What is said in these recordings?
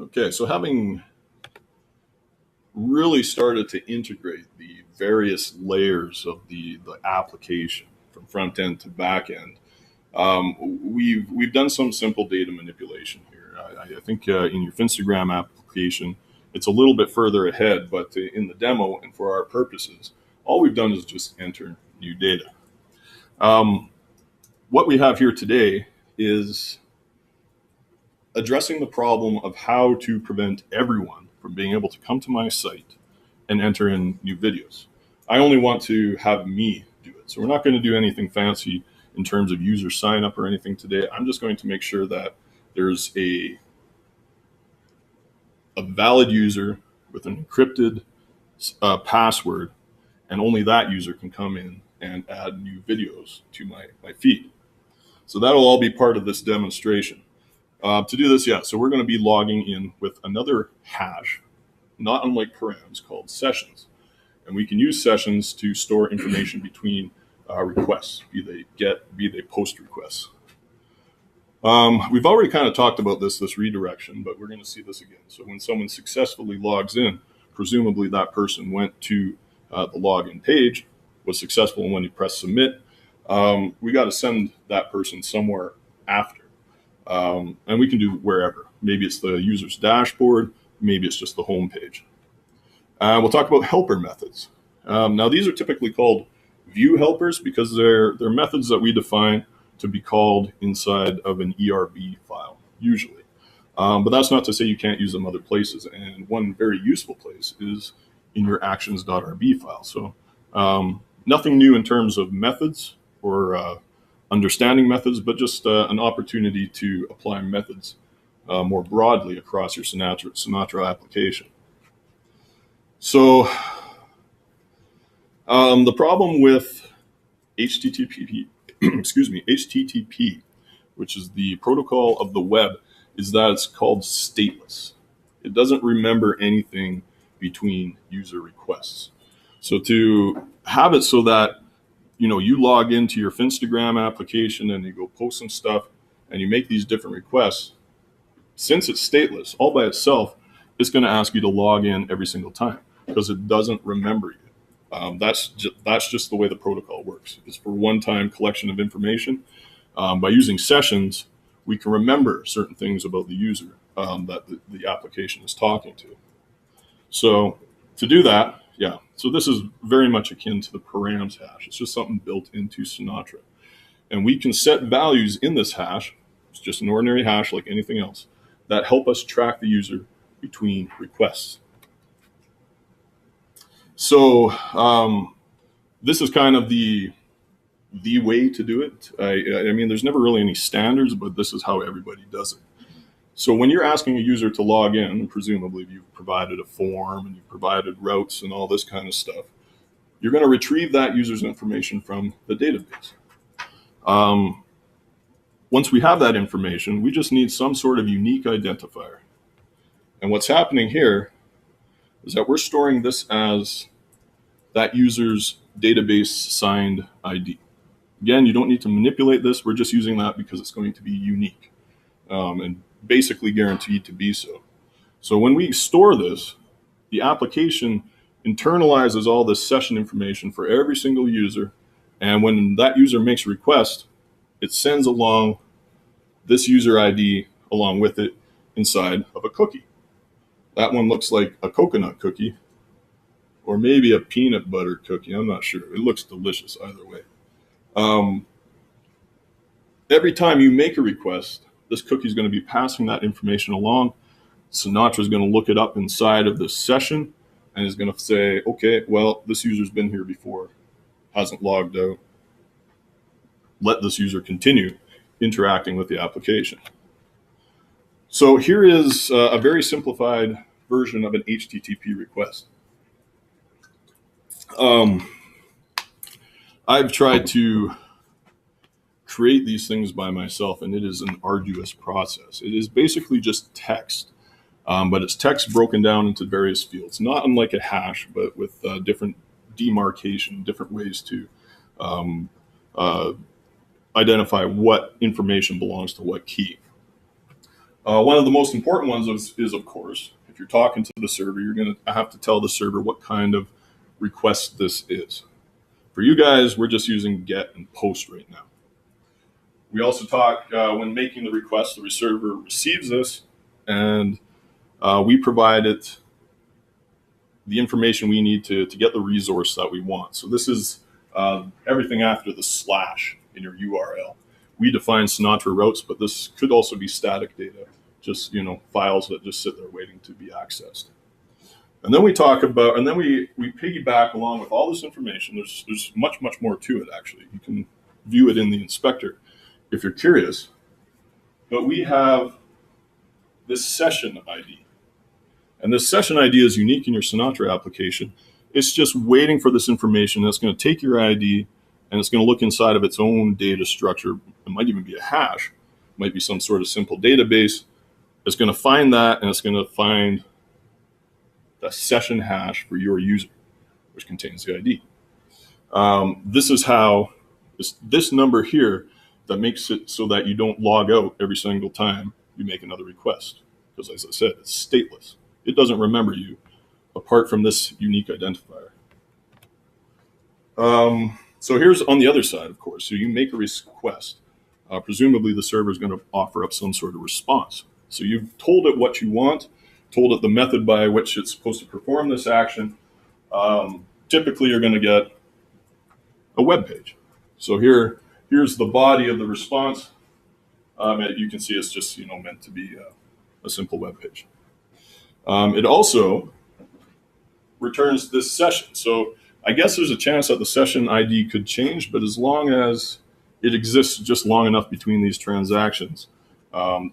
Okay, so having really started to integrate the various layers of the application from front end to back end, we've done some simple data manipulation here. I think in your Finstagram application, it's a little bit further ahead, but in the demo and for our purposes, all we've done is just enter new data. What we have here today is addressing the problem of how to prevent everyone from being able to come to my site and enter in new videos. I only want to have me do it. So we're not going to do anything fancy in terms of user sign up or anything today. I'm just going to make sure that there's a valid user with an encrypted password, and only that user can come in and add new videos to my feed. So that'll all be part of this demonstration. To do this, so we're going to be logging in with another hash, not unlike params, called sessions. And we can use sessions to store information between requests, be they get, be they post requests. We've already kind of talked about this redirection, but we're going to see this again. So when someone successfully logs in, presumably that person went to the login page, was successful, and when you press submit, we got to send that person somewhere after. And we can do wherever. Maybe it's the user's dashboard, maybe it's just the home page. We'll talk about helper methods. Now, these are typically called view helpers because they're methods that we define to be called inside of an ERB file, usually. But that's not to say you can't use them other places. And one very useful place is in your actions.rb file. So nothing new in terms of methods or understanding methods, but just an opportunity to apply methods more broadly across your Sinatra application. So the problem with HTTP, HTTP, which is the protocol of the web, is that it's called stateless. It doesn't remember anything between user requests. So to have it so that you log into your Finstagram application and you go post some stuff and you make these different requests, since it's stateless all by itself, it's going to ask you to log in every single time because it doesn't remember you. That's just the way the protocol works. It's for one-time collection of information. By using sessions, we can remember certain things about the user that the application is talking to. So to do that, so this is very much akin to the params hash. It's just something built into Sinatra. And we can set values in this hash, it's just an ordinary hash like anything else, that help us track the user between requests. So this is kind of the way to do it. I mean, there's never really any standards, but this is how everybody does it. So when you're asking a user to log in, presumably you've provided a form and you've provided routes and all this kind of stuff, you're going to retrieve that user's information from the database. Once we have that information, we just need some sort of unique identifier. And what's happening here is that we're storing this as that user's database signed ID. Again, you don't need to manipulate this. We're just using that because it's going to be unique and basically guaranteed to be so. So when we store this, the application internalizes all this session information for every single user. And when that user makes a request, it sends along this user ID along with it inside of a cookie. That one looks like a coconut cookie or maybe a peanut butter cookie. I'm not sure. It looks delicious either way. Every time you make a request, this cookie is going to be passing that information along. Sinatra is going to look it up inside of this session and is going to say, okay, well, this user's been here before, hasn't logged out. Let this user continue interacting with the application. So here is a very simplified version of an HTTP request. I've tried to create these things by myself, and it is an arduous process. It is basically just text, but it's text broken down into various fields, not unlike a hash, but with different demarcation, different ways to identify what information belongs to what key. One of the most important ones is, of course, if you're talking to the server, you're going to have to tell the server what kind of request this is. For you guys, we're just using get and post right now. We also talk when making the request, the server receives this, and we provide it the information we need to get the resource that we want. So this is everything after the slash in your URL. We define Sinatra routes, but this could also be static data, just files that just sit there waiting to be accessed. And then we talk about, and then we piggyback along with all this information. There's much more to it actually. You can view it in the inspector if you're curious. But we have this session ID. And this session ID is unique in your Sinatra application. It's just waiting for this information. That's going to take your ID and it's going to look inside of its own data structure. It might even be a hash. It might be some sort of simple database. It's going to find that and it's going to find the session hash for your user, which contains the ID. This is how this number here that makes it so that you don't log out every single time you make another request. Because as I said, it's stateless. It doesn't remember you apart from this unique identifier. So here's on the other side, of course. So you make a request. Presumably the server is going to offer up some sort of response. So you've told it what you want, told it the method by which it's supposed to perform this action. Typically you're going to get a web page. So here's the body of the response. You can see it's just meant to be a simple web page. It also returns this session. So I guess there's a chance that the session ID could change, but as long as it exists just long enough between these transactions,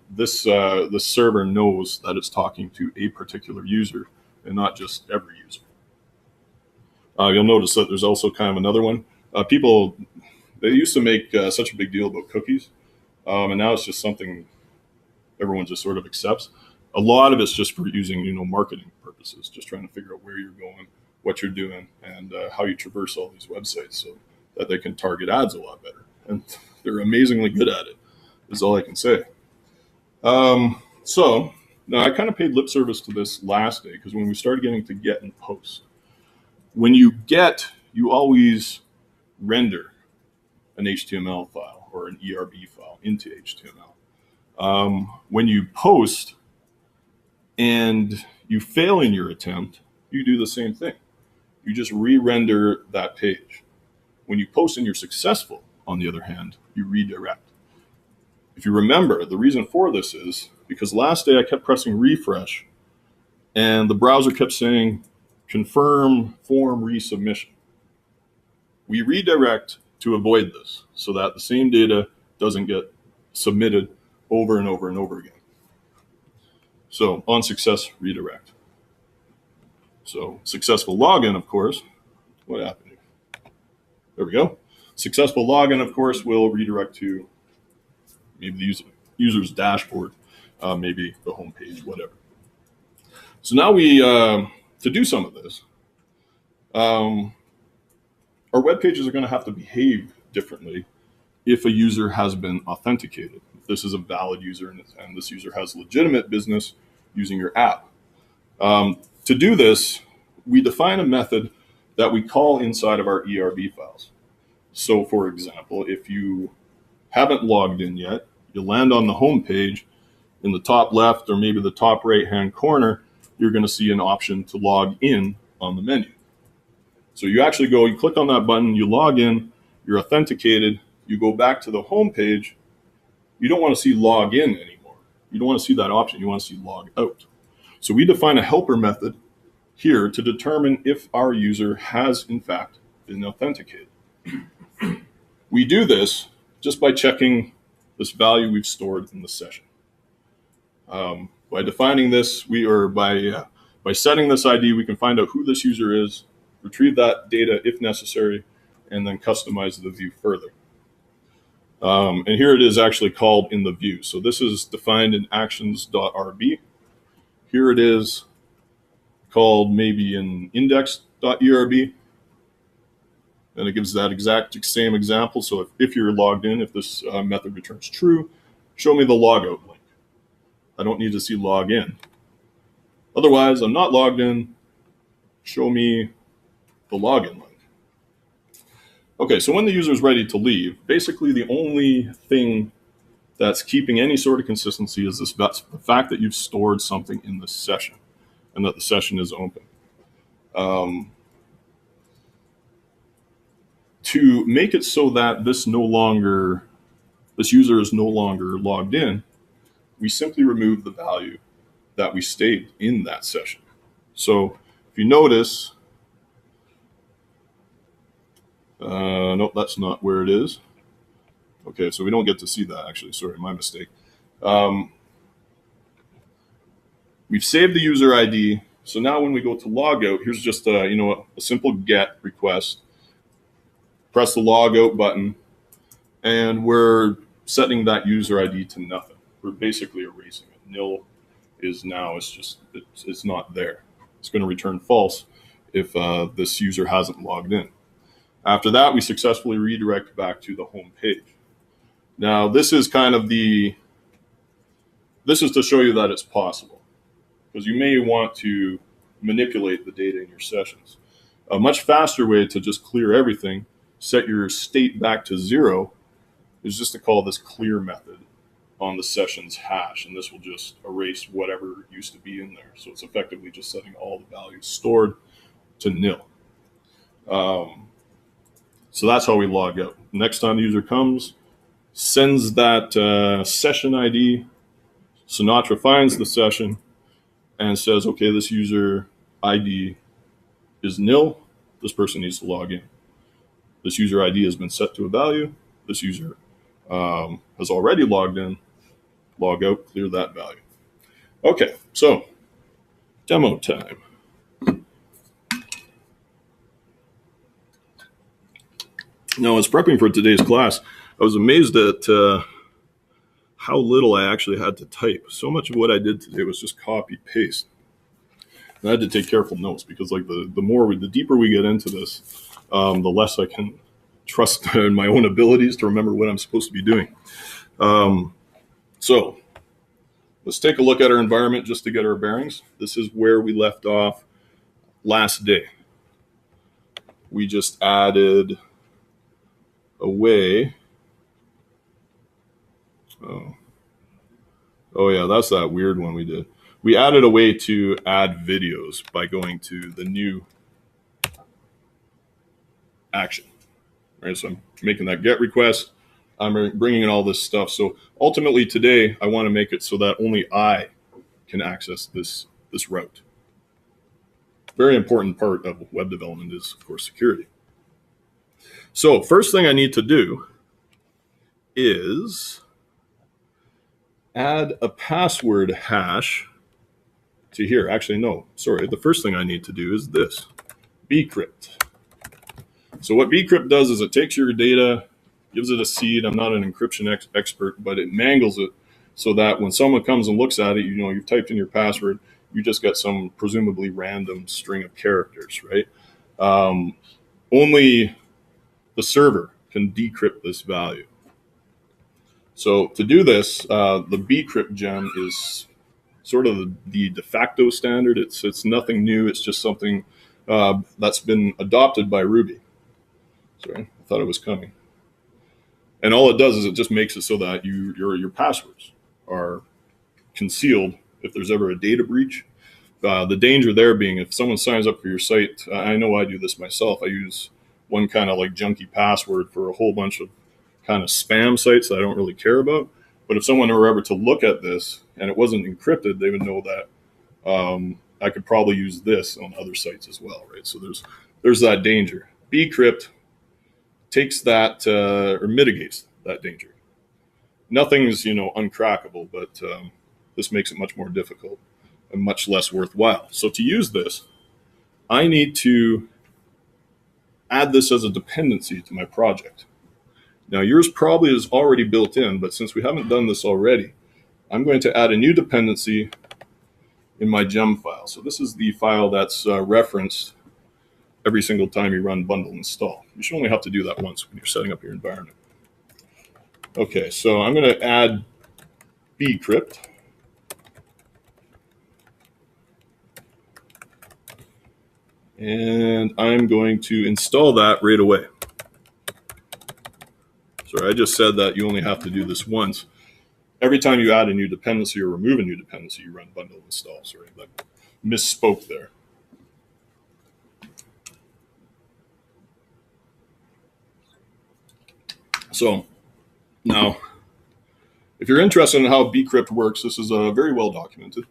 this server knows that it's talking to a particular user and not just every user. You'll notice that there's also kind of another one. People, they used to make such a big deal about cookies, and now it's just something everyone just sort of accepts. A lot of it's just for using, marketing purposes, just trying to figure out where you're going, what you're doing, and how you traverse all these websites so that they can target ads a lot better. And they're amazingly good at it, is all I can say. So now I kind of paid lip service to this last day because when we started getting to get and post, when you get, you always render an HTML file or an ERB file into HTML. When you post and you fail in your attempt, you do the same thing. You just re-render that page. When you post and you're successful, on the other hand, you redirect. If you remember, the reason for this is because last day I kept pressing refresh and the browser kept saying confirm form resubmission. We redirect to avoid this so that the same data doesn't get submitted over and over and over again. So on success, redirect. So successful login, of course. What happened here? There we go. Successful login, of course, will redirect to maybe the user's dashboard, maybe the home page, whatever. So now we, to do some of this, our web pages are going to have to behave differently if a user has been authenticated. If this is a valid user and this user has legitimate business using your app. To do this, we define a method that we call inside of our ERB files. So for example, if you haven't logged in yet, you land on the home page. In the top left or maybe the top right-hand corner, you're going to see an option to log in on the menu. So you actually go, you click on that button, you log in, you're authenticated, you go back to the home page. You don't want to see log in anymore. You don't want to see that option. You want to see log out. So we define a helper method here to determine if our user has in fact been authenticated. We do this just by checking this value we've stored in the session. By defining this, by setting this ID, we can find out who this user is, retrieve that data if necessary, and then customize the view further. And here it is actually called in the view. So this is defined in actions.rb. Here it is called maybe in index.erb. And it gives that exact same example. So if you're logged in, if this method returns true, show me the logout link. I don't need to see login. Otherwise, I'm not logged in. Show me the login link. Okay, so when the user is ready to leave, basically the only thing that's keeping any sort of consistency is the fact that you've stored something in the session and that the session is open. To make it so that this user is no longer logged in, we simply remove the value that we saved in that session. So if you notice, nope, that's not where it is. Okay, so we don't get to see that actually. Sorry, my mistake. We've saved the user ID. So now when we go to log out, here's just a simple get request. Press the log out button, and we're setting that user ID to nothing. We're basically erasing it. Nil is now, it's not there. It's going to return false if this user hasn't logged in. After that, we successfully redirect back to the home page. Now, this is to show you that it's possible, because you may want to manipulate the data in your sessions. A much faster way to just clear everything, set your state back to 0, is just to call this clear method on the session's hash, and this will just erase whatever used to be in there. So it's effectively just setting all the values stored to nil. So that's how we log out. Next time the user comes, sends that session ID, Sinatra finds the session and says, okay, this user ID is nil. This person needs to log in. This user ID has been set to a value. This user has already logged in. Log out, clear that value. Okay, so demo time. Now, as prepping for today's class, I was amazed at how little I actually had to type. So much of what I did today was just copy paste. And I had to take careful notes because, like, the deeper we get into this, the less I can trust in my own abilities to remember what I'm supposed to be doing. So let's take a look at our environment just to get our bearings. This is where we left off last day. We just added a way. Oh yeah, that's that weird one we did. We added a way to add videos by going to the new action. All right, so I'm making that get request. I'm bringing in all this stuff. So ultimately today, I want to make it so that only I can access this route. Very important part of web development is, of course, security. So first thing I need to do is add a password hash to here. Actually, no, sorry. The first thing I need to do is this, bcrypt. So what bcrypt does is it takes your data, gives it a seed. I'm not an encryption expert, but it mangles it so that when someone comes and looks at it, you've typed in your password, you just get some presumably random string of characters, right? Only the server can decrypt this value. So to do this, the bcrypt gem is sort of the de facto standard. It's nothing new. It's just something that's been adopted by Ruby. Sorry, I thought it was coming. And all it does is it just makes it so that your passwords are concealed if there's ever a data breach. The danger there being if someone signs up for your site, I know I do this myself. I use one kind of like junky password for a whole bunch of kind of spam sites that I don't really care about. But if someone were ever to look at this and it wasn't encrypted, they would know that I could probably use this on other sites as well, right? So there's that danger. Bcrypt takes that or mitigates that danger. Nothing's uncrackable, but this makes it much more difficult and much less worthwhile. So to use this, I need to add this as a dependency to my project. Now yours probably is already built in, but since we haven't done this already, I'm going to add a new dependency in my gem file. So this is the file that's referenced every single time you run bundle install. You should only have to do that once when you're setting up your environment. Okay, so I'm going to add bcrypt. And I'm going to install that right away. Sorry, I just said that you only have to do this once. Every time you add a new dependency or remove a new dependency, you run bundle install. Sorry, I misspoke there. So now, if you're interested in how bcrypt works, this is very well documented.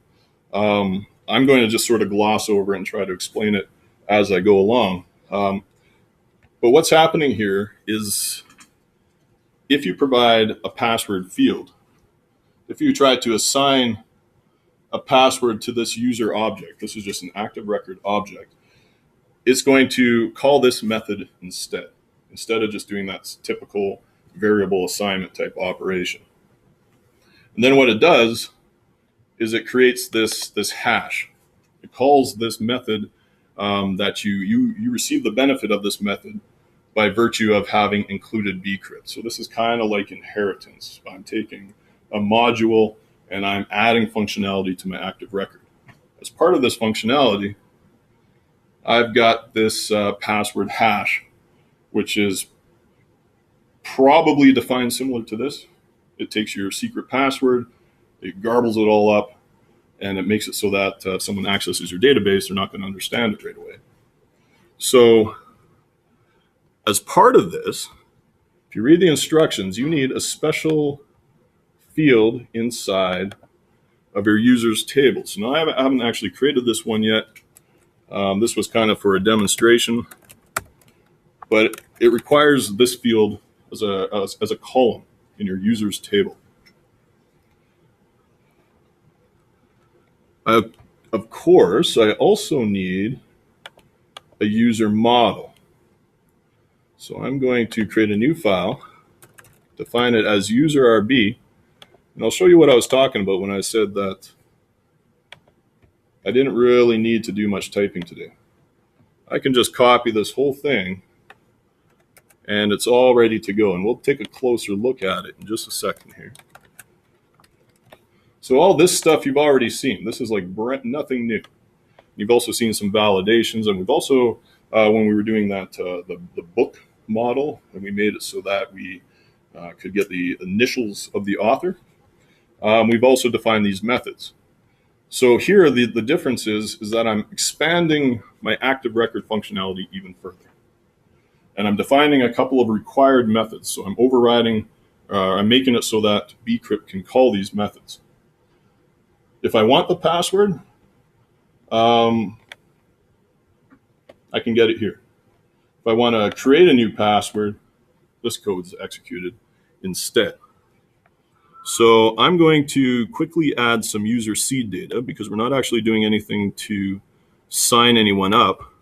I'm going to just sort of gloss over it and try to explain it as I go along. But what's happening here is if you provide a password field, if you try to assign a password to this user object, this is just an active record object, it's going to call this method instead of just doing that typical variable assignment type operation. And then what it does is it creates this hash. It calls this method that you receive the benefit of this method by virtue of having included bcrypt. So this is kind of like inheritance. I'm taking a module and I'm adding functionality to my active record. As part of this functionality, I've got this password hash, which is probably defined similar to this. It takes your secret password, it garbles it all up, and it makes it so that if someone accesses your database, they're not going to understand it right away. So as part of this, if you read the instructions, you need a special field inside of your user's table. So now I haven't actually created this one yet. This was kind of for a demonstration, but it requires this field as a column in your user's table. Of course, I also need a user model. So I'm going to create a new file, define it as user.rb, and I'll show you what I was talking about when I said that I didn't really need to do much typing today. I can just copy this whole thing and it's all ready to go. And we'll take a closer look at it in just a second here. So all this stuff you've already seen. This is like nothing new. You've also seen some validations, and we've also, when we were doing that, the book model, and we made it so that we could get the initials of the author. We've also defined these methods. So here, the difference is that I'm expanding my active record functionality even further. And I'm defining a couple of required methods. So I'm overriding, I'm making it so that bcrypt can call these methods. If I want the password, I can get it here. If I want to create a new password, this code is executed instead. So I'm going to quickly add some user seed data because we're not actually doing anything to sign anyone up,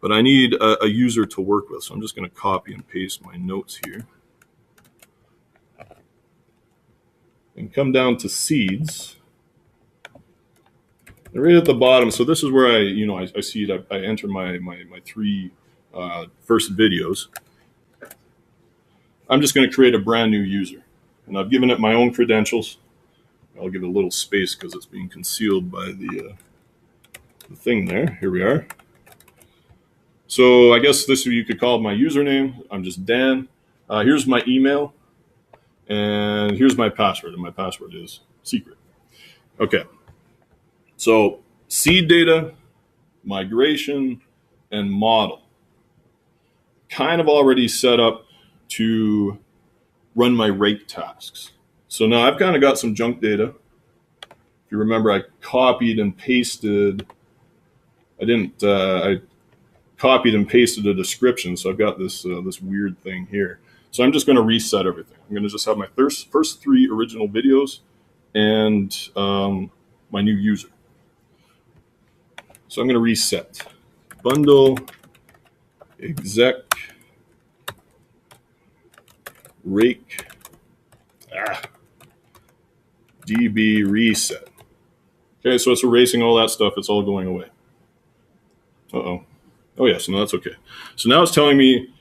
but I need a user to work with. So I'm just going to copy and paste my notes here and come down to seeds. And right at the bottom, so this is where I see it. I enter my three first videos. I'm just going to create a brand new user. And I've given it my own credentials. I'll give it a little space because it's being concealed by the thing there. Here we are. So I guess this you could call it my username. I'm just Dan. Here's my email. And here's my password. And my password is secret. Okay. So seed data, migration, and model. Kind of already set up to run my rake tasks. So now I've kind of got some junk data. If you remember, I copied and pasted. I copied and pasted a description. So I've got this weird thing here. So I'm just going to reset everything. I'm going to just have my first three original videos and my new user. So I'm going to reset bundle exec rake db reset. Okay, so it's erasing all that stuff. It's all going away. Uh-oh. Oh, yeah, so no, that's okay. So now it's telling me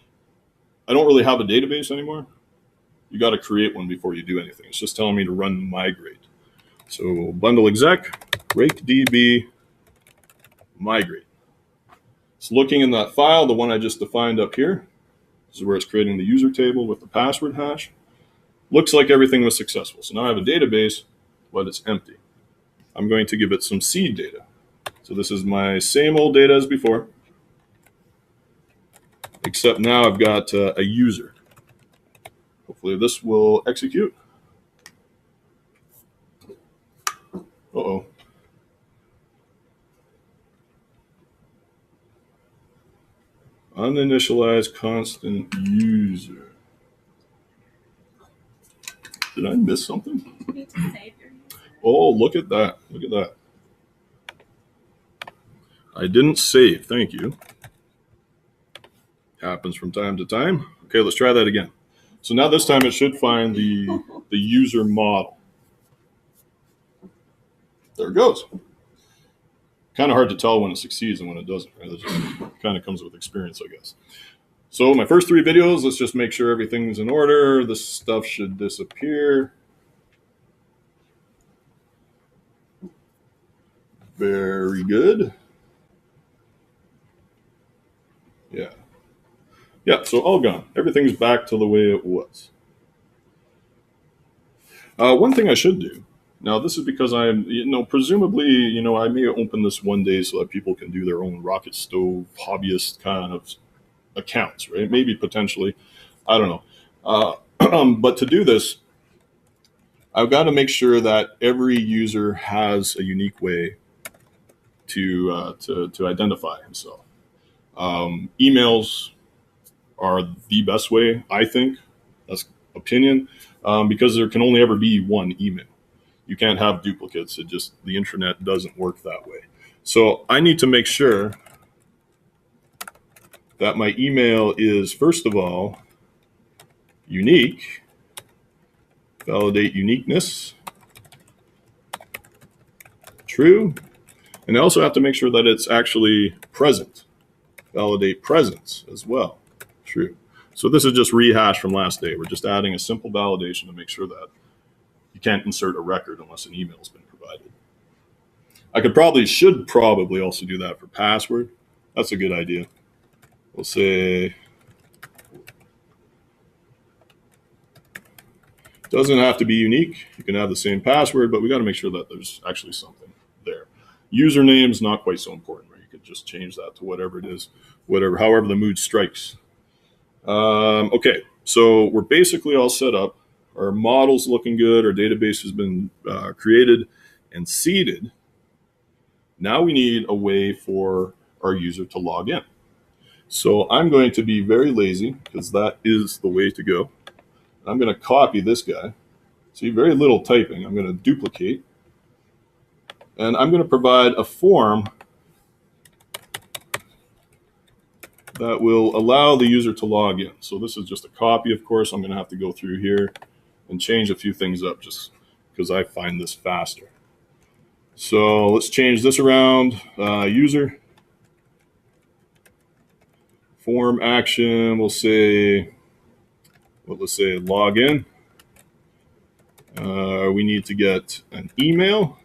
I don't really have a database anymore. You got to create one before you do anything. It's just telling me to run migrate. So bundle exec, rake db, migrate. It's looking in that file, the one I just defined up here. This is where it's creating the user table with the password hash. Looks like everything was successful. So now I have a database, but it's empty. I'm going to give it some seed data. So this is my same old data as before, except now I've got a user. Hopefully this will execute. Uh-oh. Uninitialized constant user. Did I miss something? You need to save your user. Oh, look at that. Look at that. I didn't save. Thank you. Happens from time to time. Okay, let's try that again. So now this time it should find the user model. There it goes. Kind of hard to tell when it succeeds and when it doesn't. Right? It just kind of comes with experience, I guess. So my first 3 videos, let's just make sure everything's in order. This stuff should disappear. Very good. Yeah. Yeah, so all gone. Everything's back to the way it was. One thing I should do, now this is because I'm, presumably, I may open this one day so that people can do their own rocket stove hobbyist kind of accounts, right? Maybe potentially, I don't know. But to do this, I've got to make sure that every user has a unique way to identify himself. Emails are the best way, I think. That's opinion, because there can only ever be one email. You can't have duplicates. The intranet doesn't work that way. So I need to make sure that my email is, first of all, unique. Validate uniqueness. True. And I also have to make sure that it's actually present. Validate presence as well. True. So this is just rehash from last day. We're just adding a simple validation to make sure that you can't insert a record unless an email has been provided. I should probably also do that for password. That's a good idea. We'll say, doesn't have to be unique. You can have the same password, but we got to make sure that there's actually something there. Username is not quite so important, right? You could just change that to whatever it is, however the mood strikes. Okay, so we're basically all set up. Our model's looking good. Our database has been created and seeded. Now we need a way for our user to log in. So I'm going to be very lazy because that is the way to go. I'm going to copy this guy. See, very little typing. I'm going to duplicate. And I'm going to provide a form that will allow the user to log in. So this is just a copy, of course. I'm going to have to go through here and change a few things up just because I find this faster. So let's change this around. User. Form action, let's say login. We need to get an email.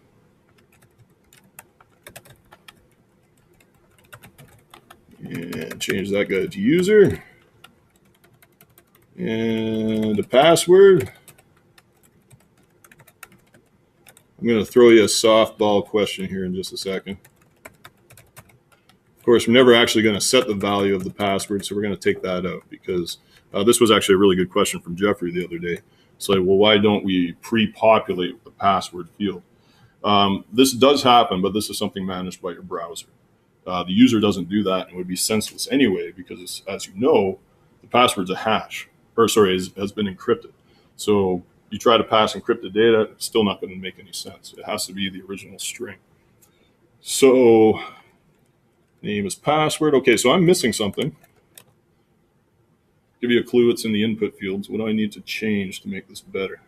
And change that guy to user. And a password. I'm going to throw you a softball question here in just a second. Of course, we're never actually going to set the value of the password, so we're going to take that out because this was actually a really good question from Jeffrey the other day. It's like, well, why don't we pre-populate the password field? This does happen, but this is something managed by your browser. The user doesn't do that and would be senseless anyway because, as you know, the password's a hash, has been encrypted. So you try to pass encrypted data, it's still not going to make any sense. It has to be the original string. So name is password. Okay, so I'm missing something. Give you a clue, it's in the input fields. What do I need to change to make this better?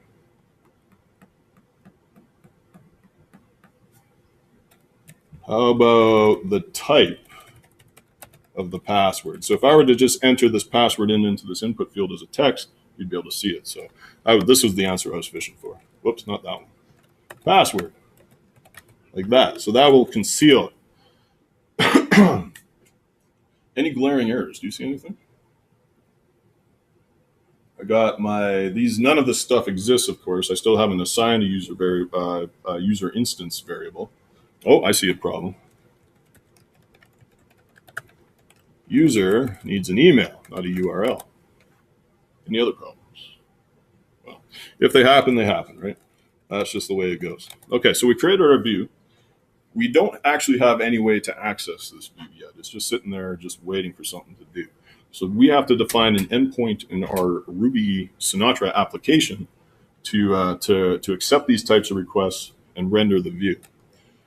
How about the type of the password? So if I were to just enter this password into this input field as a text, you'd be able to see it. So this was the answer I was fishing for. Whoops, not that one. Password. Like that. So that will conceal it. Any glaring errors? Do you see anything? I got these. None of this stuff exists, of course. I still haven't assigned a user instance variable. Oh, I see a problem. User needs an email, not a URL. Any other problems? Well, if they happen, they happen, right? That's just the way it goes. Okay, so we created our view. We don't actually have any way to access this view yet. It's just sitting there, just waiting for something to do. So we have to define an endpoint in our Ruby Sinatra application to accept these types of requests and render the view.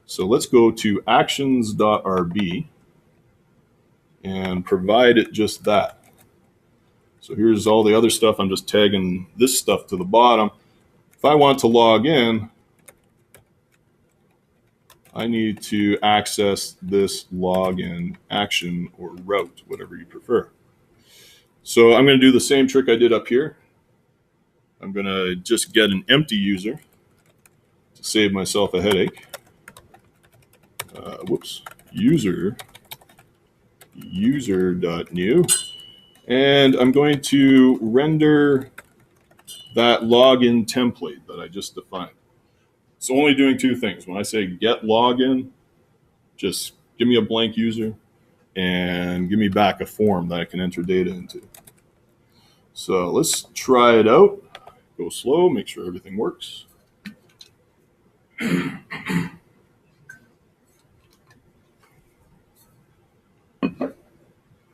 So let's go to actions.rb and provide it just that. So here's all the other stuff. I'm just tagging this stuff to the bottom. If I want to log in, I need to access this login action or route, whatever you prefer. So I'm going to do the same trick I did up here. I'm going to just get an empty user to save myself a headache. user.new. And I'm going to render that login template that I just defined. It's only doing two things. When I say get login, just give me a blank user and give me back a form that I can enter data into. So let's try it out. Go slow, make sure everything works.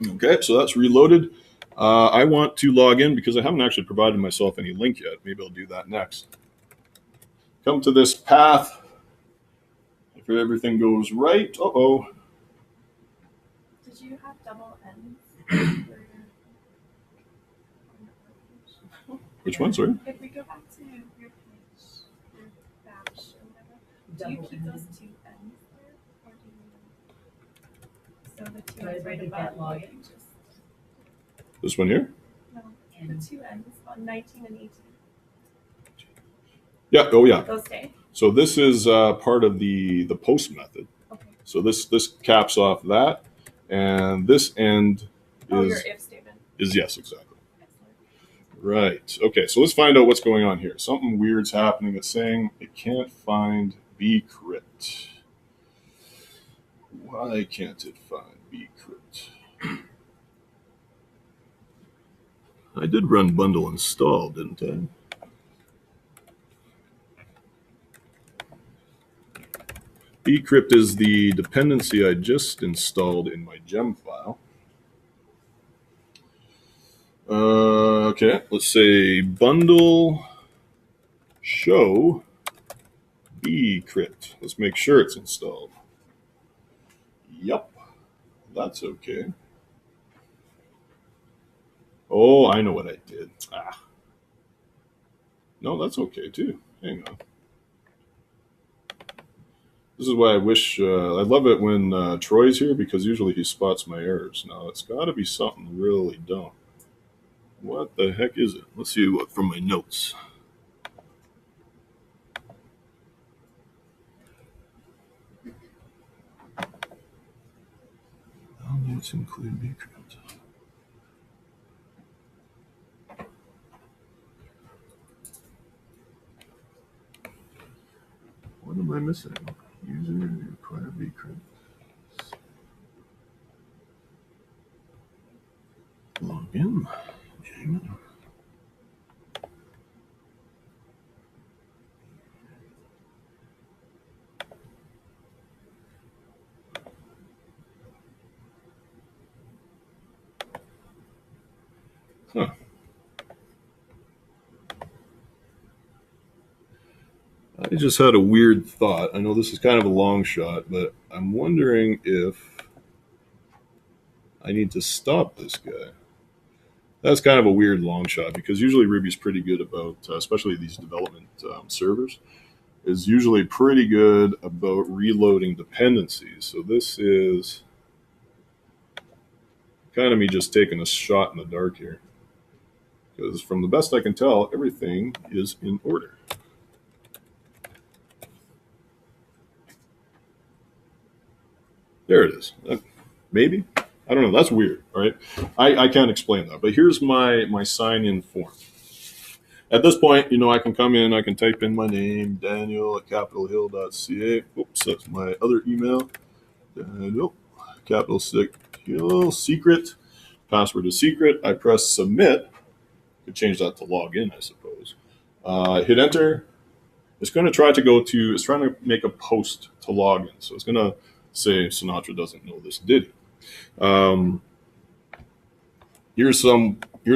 Okay, so that's reloaded. I want to log in because I haven't actually provided myself any link yet. Maybe I'll do that next. Come to this path. If everything goes right, uh-oh. Did you have double N's? Which one, sorry? If we go back to your page, your batch or whatever, do you keep those two N's there? Or do you, so the two N's right above login? This one here? No, the two N's on 19 and 18. Yeah, oh yeah. Those stay? So this is part of the post method. Okay. So this caps off that, and this end your if statement. Is yes, exactly. Right. Okay, so let's find out what's going on here. Something weird's happening. It's saying it can't find bcrypt. Why can't it find bcrypt? I did run bundle install, didn't I? Bcrypt is the dependency I just installed in my gem file. Okay, let's say bundle show bcrypt. Let's make sure it's installed. Yep, that's okay. Oh, I know what I did. No, that's okay too. Hang on. This is why I wish, I love it when Troy's here because usually he spots my errors. Now, it's got to be something really dumb. What the heck is it? Let's see what from my notes. Let's include bcrypt. What am I missing? User require bcrypt. Login. Okay. Huh. I just had a weird thought. I know this is kind of a long shot, but I'm wondering if I need to stop this guy. That's kind of a weird long shot because usually Ruby's pretty good about, especially these development servers, is usually pretty good about reloading dependencies. So this is kind of me just taking a shot in the dark here. Because from the best I can tell, everything is in order. There it is. Maybe. I I don't know. That's weird. All right. I can't explain that. But here's my sign in form. At this point, I can come in, I can type in my name, Daniel@capitalhill.ca. Oops, that's my other email. Daniel, capital Hill, secret. Password is secret. I press submit. Could change that to login, I suppose. Hit enter. It's going to try to it's trying to make a post to login. So it's going to say Sinatra doesn't know this ditty. Here's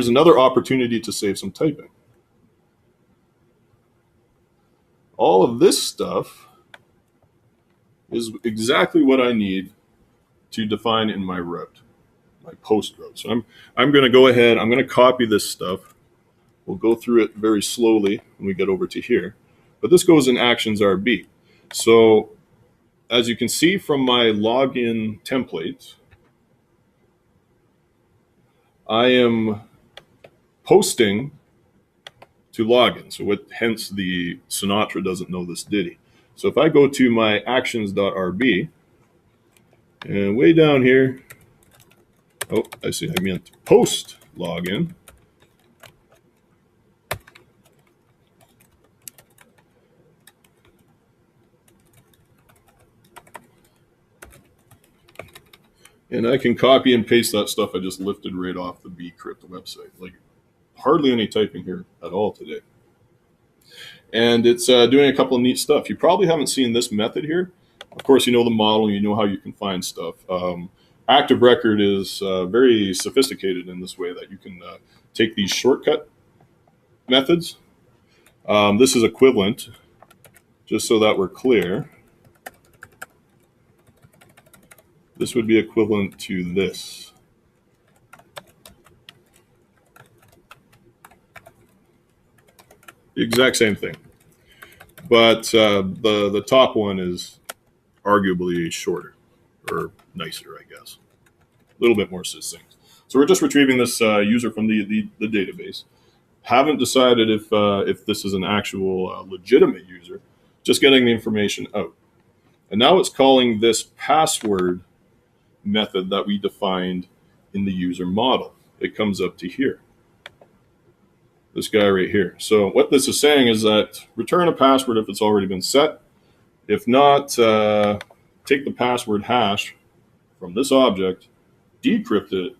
another opportunity to save some typing. All of this stuff is exactly what I need to define in my route, my post route. So I'm going to go ahead, I'm going to copy this stuff. We'll go through it very slowly when we get over to here. But this goes in Actions RB. So as you can see from my login template, I am posting to login. So hence the Sinatra doesn't know this ditty. So if I go to my actions.rb, and way down here, oh, I see, I meant post login. And I can copy and paste that stuff I just lifted right off the bcrypt website. Like hardly any typing here at all today. And it's doing a couple of neat stuff. You probably haven't seen this method here. Of course, you know the model, you know how you can find stuff. Active Record is very sophisticated in this way that you can take these shortcut methods. This is equivalent, just so that we're clear. This would be equivalent to this. The exact same thing. But the top one is arguably shorter or nicer, I guess. A little bit more succinct. So we're just retrieving this user from the database. Haven't decided if this is an actual legitimate user, just getting the information out. And now it's calling this password method that we defined in the user model. It comes up to here. This guy right here. So what this is saying is that return a password if it's already been set. If not, take the password hash from this object, decrypt it,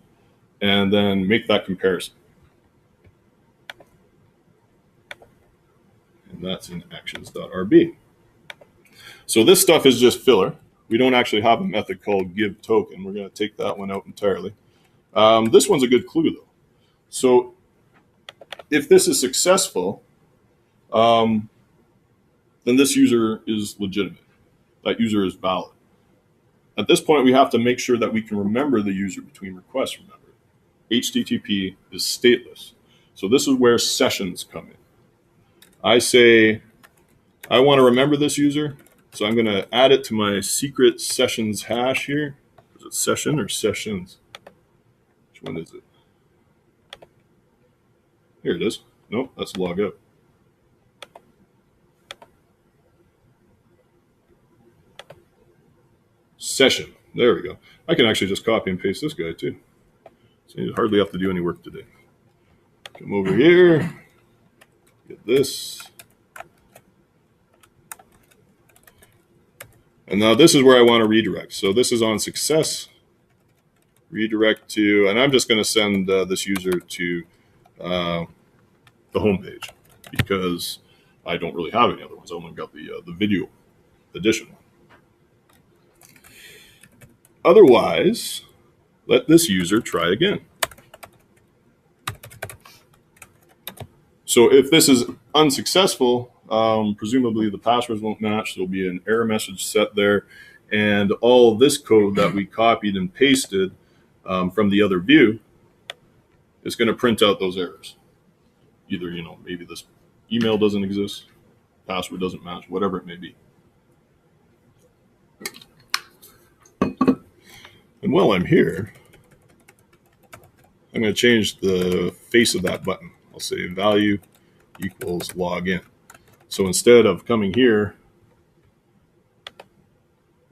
and then make that comparison. And that's in actions.rb. So this stuff is just filler. We don't actually have a method called give token. We're going to take that one out entirely. This one's a good clue, though. So if this is successful, then this user is legitimate. That user is valid. At this point, we have to make sure that we can remember the user between requests. Remember, HTTP is stateless. So this is where sessions come in. I say, I want to remember this user. So I'm going to add it to my secret sessions hash here. Is it session or sessions? Which one is it? Here it is. Nope, that's log out. Session. There we go. I can actually just copy and paste this guy too. So you hardly have to do any work today. Come over here. Get this. And now this is where I want to redirect. So this is on success. Redirect to, and I'm just going to send this user to the home page because I don't really have any other ones. I only got the video edition one. Otherwise, let this user try again. So if this is unsuccessful, presumably the passwords won't match. There'll be an error message set there. And all of this code that we copied and pasted from the other view is going to print out those errors. Either, maybe this email doesn't exist, password doesn't match, whatever it may be. And while I'm here, I'm going to change the face of that button. I'll say value equals login. So instead of coming here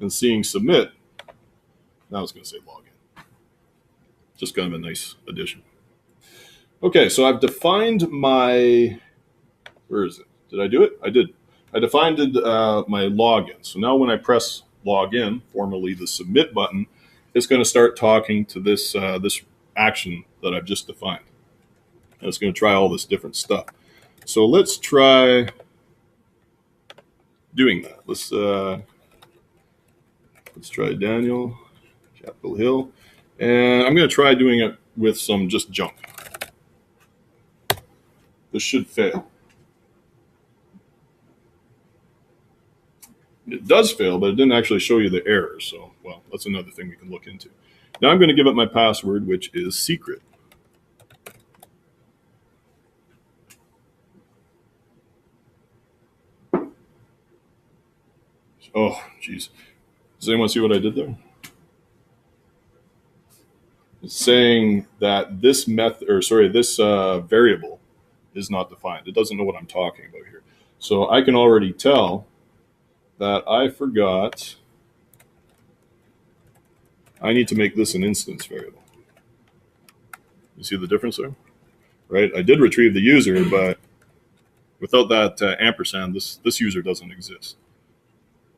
and seeing submit, now it's going to say login. Just kind of a nice addition. Okay, so I've defined my, where is it? Did I do it? I did. I defined my login. So now when I press login, formerly the submit button, it's going to start talking to this this action that I've just defined. And it's going to try all this different stuff. So let's try doing that. Let's try Daniel, Capitol Hill, and I'm going to try doing it with some just junk. This should fail. It does fail, but it didn't actually show you the error. So, well, that's another thing we can look into. Now I'm going to give it my password, which is secret. Oh, geez. Does anyone see what I did there? It's saying that this method, or sorry, this variable is not defined. It doesn't know what I'm talking about here. So I can already tell that I forgot. I need to make this an instance variable. You see the difference there? Right? I did retrieve the user, but without that ampersand, this user doesn't exist.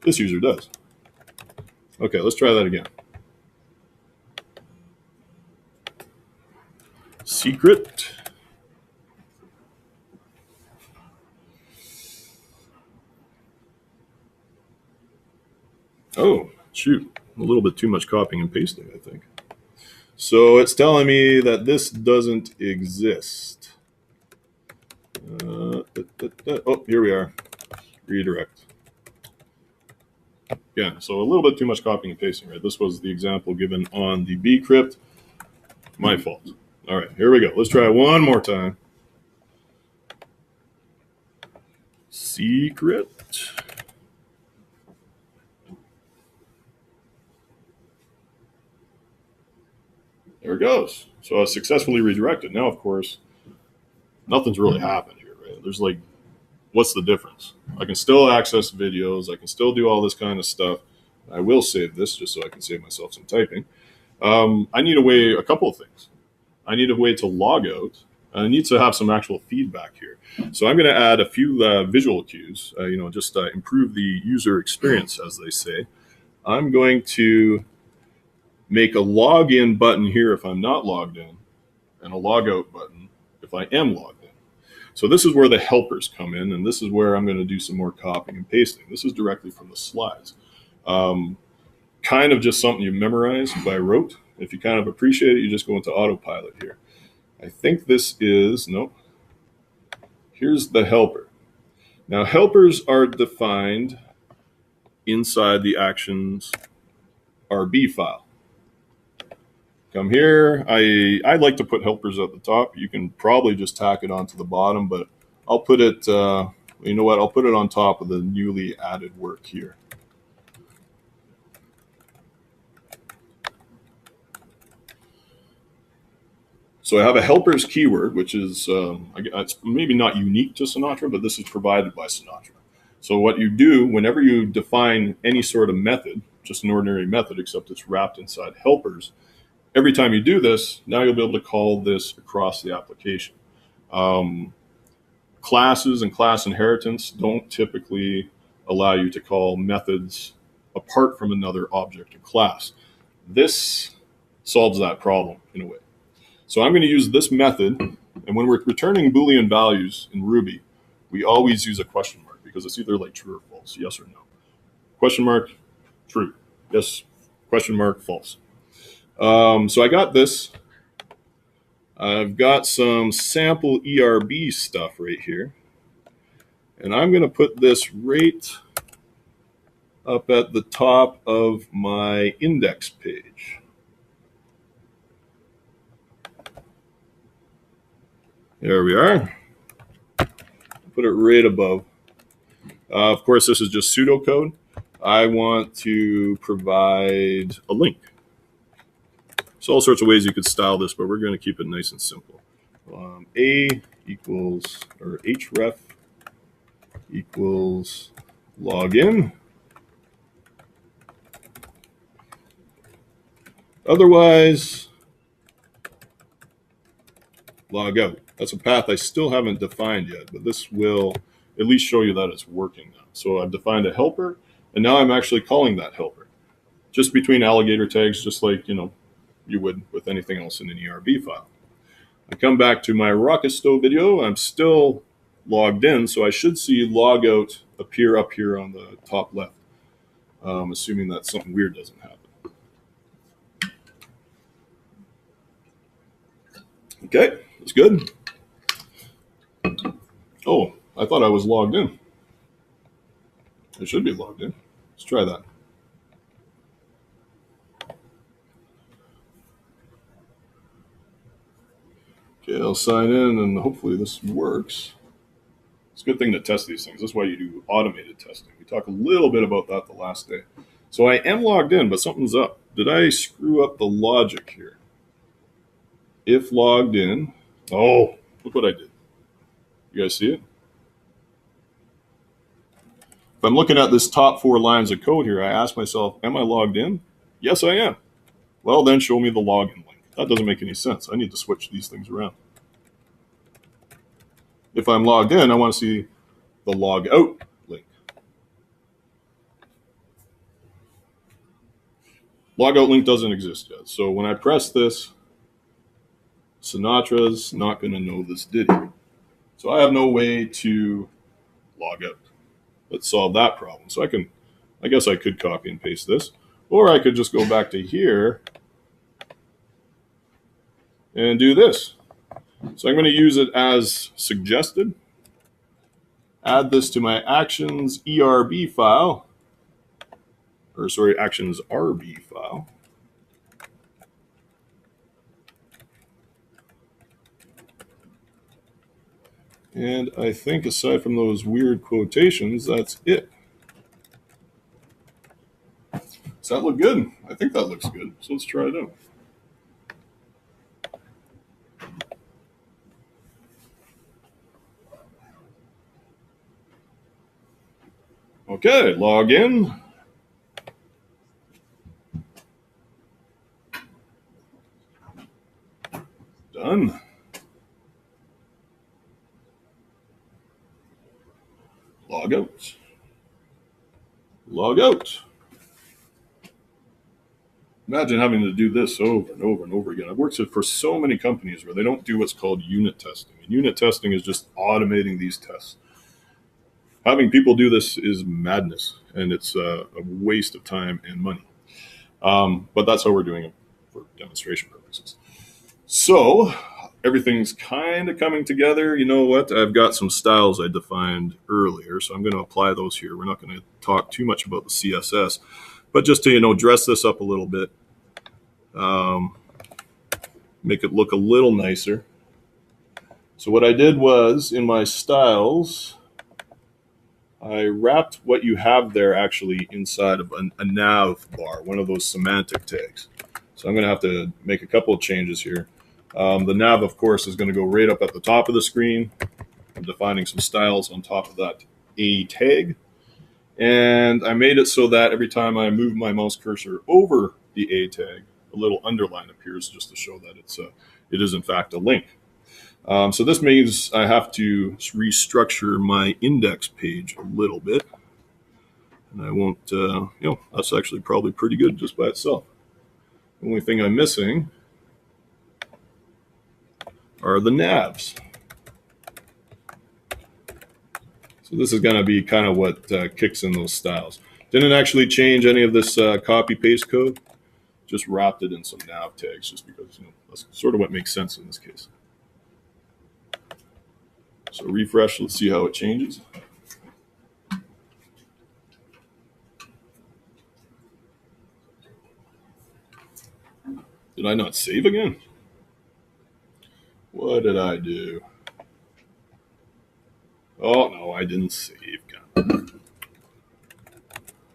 This user does. Okay, let's try that again. Secret. Oh, shoot. A little bit too much copying and pasting, I think. So it's telling me that this doesn't exist. Oh, here we are. Redirect. Yeah, so a little bit too much copying and pasting, right? This was the example given on the bcrypt. My fault. All right, here we go. Let's try one more time. Secret. There it goes. So I successfully redirected. Now, of course, nothing's really happened here, right? There's like, what's the difference? I can still access videos. I can still do all this kind of stuff. I will save this just so I can save myself some typing. I need a couple of things. I need a way to log out. I need to have some actual feedback here. So I'm going to add a few visual cues, just improve the user experience, as they say. I'm going to make a login button here if I'm not logged in, and a logout button if I am logged in. So this is where the helpers come in, and this is where I'm going to do some more copying and pasting. This is directly from the slides. Kind of just something you memorize by rote. If you kind of appreciate it, you just go into autopilot here. I think this is, nope. Here's the helper. Now helpers are defined inside the actions RB file. Come here. I like to put helpers at the top. You can probably just tack it onto the bottom, but I'll put it, you know what? I'll put it on top of the newly added work here. So I have a helpers keyword, which is, it's maybe not unique to Sinatra, but this is provided by Sinatra. So what you do whenever you define any sort of method, just an ordinary method, except it's wrapped inside helpers, every time you do this, now you'll be able to call this across the application. Classes and class inheritance don't typically allow you to call methods apart from another object or class. This solves that problem in a way. So I'm going to use this method, and when we're returning Boolean values in Ruby, we always use a question mark because it's either like true or false, yes or no. Question mark, true. Yes, question mark, false. So I got this. I've got some sample ERB stuff right here, and I'm going to put this right up at the top of my index page. There we are. Put it right above. Of course, this is just pseudocode. I want to provide a link. So all sorts of ways you could style this, but we're going to keep it nice and simple. A equals, or href equals login. Otherwise, log out. That's a path I still haven't defined yet, but this will at least show you that it's working now. So I've defined a helper, and now I'm actually calling that helper. Just between alligator tags, just like you would with anything else in an ERB file. I come back to my rocket stove video. I'm still logged in, so I should see logout appear up here on the top left, assuming that something weird doesn't happen. Okay, that's good. Oh, I thought I was logged in. I should be logged in. Let's try that. Okay, I'll sign in and hopefully this works. It's a good thing to test these things. That's why you do automated testing. We talked a little bit about that the last day. So I am logged in, but something's up. Did I screw up the logic here? If logged in, oh, look what I did. You guys see it? If I'm looking at this top 4 lines of code here, I ask myself, am I logged in? Yes, I am. Well, then show me the login link. That doesn't make any sense. I need to switch these things around. If I'm logged in, I want to see the log out link. Logout link doesn't exist yet. So when I press this, Sinatra's not going to know this ditty. So I have no way to log out. Let's solve that problem. So I guess I could copy and paste this, or I could just go back to here and do this. So I'm going to use it as suggested. Add this to my actions ERB file, or sorry, actions RB file. And I think aside from those weird quotations, that's it. Does that look good? I think that looks good. So let's try it out. Okay, log in. Done. Log out. Log out. Imagine having to do this over and over and over again. I've worked for so many companies where they don't do what's called unit testing. And unit testing is just automating these tests. Having people do this is madness, and it's a waste of time and money. But that's how we're doing it for demonstration purposes. So everything's kind of coming together. You know what? I've got some styles I defined earlier, so I'm going to apply those here. We're not going to talk too much about the CSS, but just to, dress this up a little bit, make it look a little nicer. So what I did was, in my styles, I wrapped what you have there actually inside of a nav bar, one of those semantic tags. So I'm going to have to make a couple of changes here. The nav, of course, is going to go right up at the top of the screen. I'm defining some styles on top of that A tag. And I made it so that every time I move my mouse cursor over the A tag, a little underline appears just to show that it is in fact a link. So this means I have to restructure my index page a little bit. And I won't, that's actually probably pretty good just by itself. The only thing I'm missing are the navs. So this is going to be kind of what kicks in those styles. Didn't actually change any of this copy-paste code. Just wrapped it in some nav tags just because that's sort of what makes sense in this case. So refresh, let's see how it changes. Did I not save again? What did I do? Oh, no, I didn't save.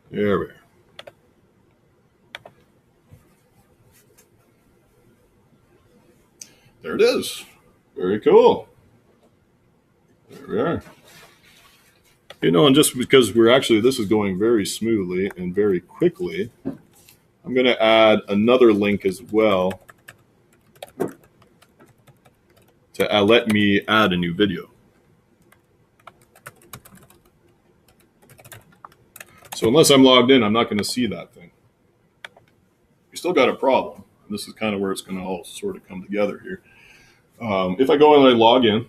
There we are. There it is. Very cool. There we are. And just because this is going very smoothly and very quickly, I'm going to add another link as well to let me add a new video. So unless I'm logged in, I'm not going to see that thing. You still got a problem. This is kind of where it's going to all sort of come together here. If I go and I log in,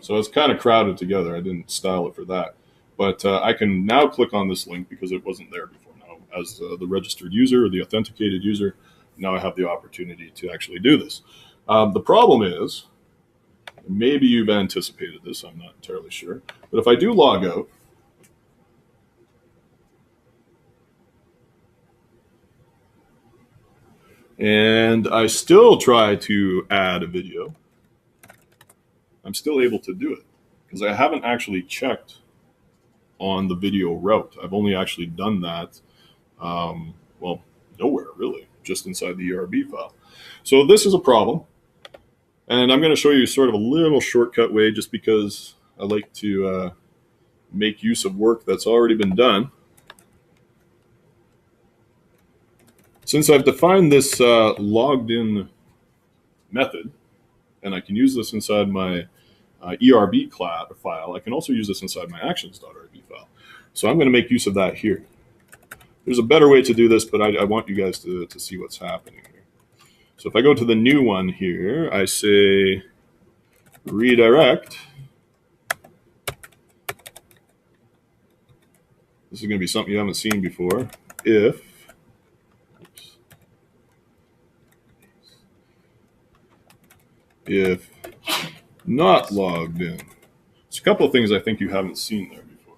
so it's kind of crowded together. I didn't style it for that. But I can now click on this link because it wasn't there before. Now, as the registered user or the authenticated user, now I have the opportunity to actually do this. The problem is, maybe you've anticipated this, I'm not entirely sure. But if I do log out, and I still try to add a video, I'm still able to do it because I haven't actually checked on the video route. I've only actually done that, well, nowhere really, just inside the ERB file. So this is a problem. And I'm going to show you sort of a little shortcut way just because I like to make use of work that's already been done. Since I've defined this logged in method, and I can use this inside my ERB file, I can also use this inside my actions.rb file. So I'm going to make use of that here. There's a better way to do this, but I want you guys to see what's happening here. So if I go to the new one here, I say redirect. This is going to be something you haven't seen before. If not logged in. It's a couple of things I think you haven't seen there before.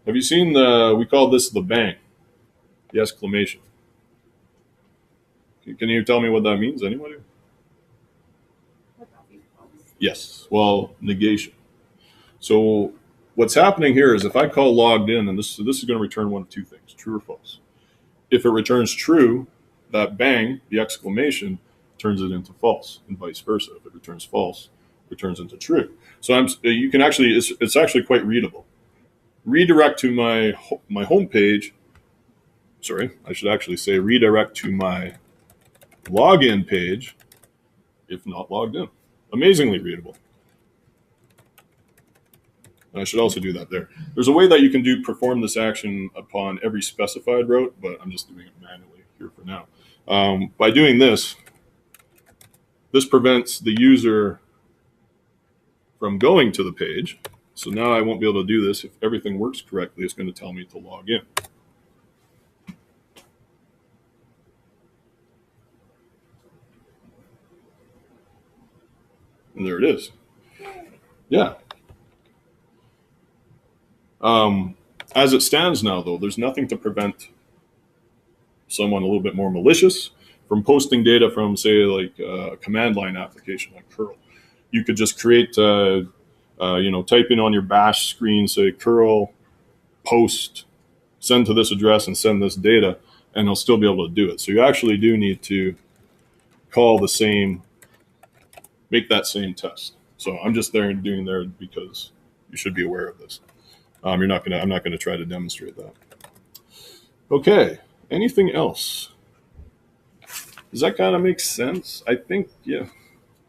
Have you seen we call this the bang, the exclamation. Can you tell me what that means, anybody? Yes, well, negation. So what's happening here is if I call logged in, and this is going to return one of two things, true or false. If it returns true, that bang, the exclamation, turns it into false, and vice versa. If it returns false, it returns into true. So you can actually, it's actually quite readable. Redirect to my home page. Sorry, I should actually say redirect to my login page if not logged in. Amazingly readable. And I should also do that there. There's a way that you can perform this action upon every specified route, but I'm just doing it manually here for now. By doing this prevents the user from going to the page. So now I won't be able to do this. If everything works correctly, it's going to tell me to log in. And there it is. Yeah. As it stands now, though, there's nothing to prevent someone a little bit more malicious from posting data from, say, like a command line application like curl. You could just create, type in on your bash screen, say curl post, send to this address and send this data, and they'll still be able to do it. So you actually do need to call make that same test. So I'm just doing there because you should be aware of this. I'm not gonna try to demonstrate that. Okay. Anything else? Does that kind of make sense? I think, yeah.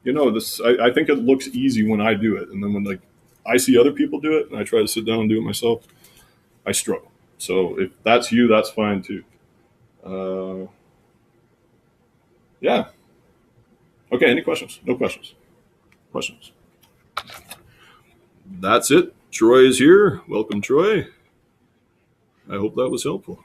I think it looks easy when I do it, and then when I see other people do it, and I try to sit down and do it myself, I struggle. So if that's you, that's fine too. Yeah. Okay. Any questions? No questions. Questions. That's it. Troy is here. Welcome, Troy. I hope that was helpful.